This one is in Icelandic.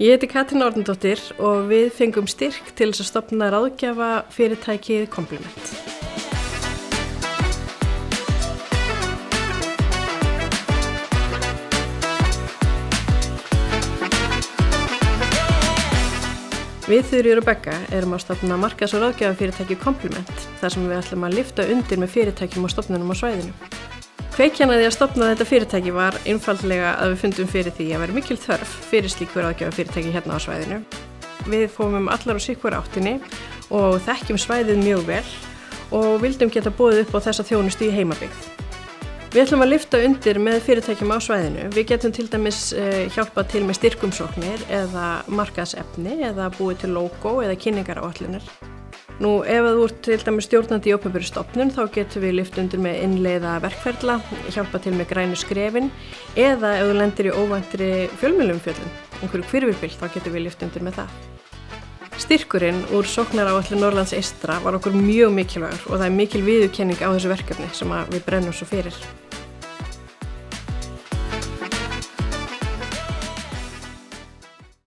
Ég heiti Katrín Árnadóttir og við fengum styrk til þess að stofna ráðgjafa fyrirtækið Kompliment. Við Þuríður og Begga erum að stofna markaðs- og ráðgjafafyrirtæki Kompliment, þar sem við ætlum að lyfta undir með fyrirtækjum og stofnunum á svæðinu. Kveikjan að því að stofna þetta fyrirtæki var einfaldlega að við fundum fyrir því að vera mikil þörf fyrir slíku ráðgjafafyrirtæki hérna á svæðinu. Við fórum allar á sitt hvorri áttinni og þekkjum svæðið mjög vel og vildum geta boðið upp á þessa þjónustu í heimabyggð. Við ætlum að lyfta undir með fyrirtækjum á svæðinu. Við getum til dæmis hjálpað til með styrkumsóknir eða markaðsefni eða búið til logo eða kynningaráætlanir. Ef þú ert til dæmis stjórnandi í opinberri stofnun þá getum við lyft undir með innleiða verkferla, hjálpað til með grænu skrefin eða ef þú lendir í óvæntri fjölmiðlaumfjöllun, einhverju hvirfilbyl, þá getum við lyft undir með það. Styrkurinn úr sóknaráætlun Norðurlands eystra var okkur mjög mikilvægur og það er mikil viðurkenning á þessu verkefni sem við brennum svo fyrir.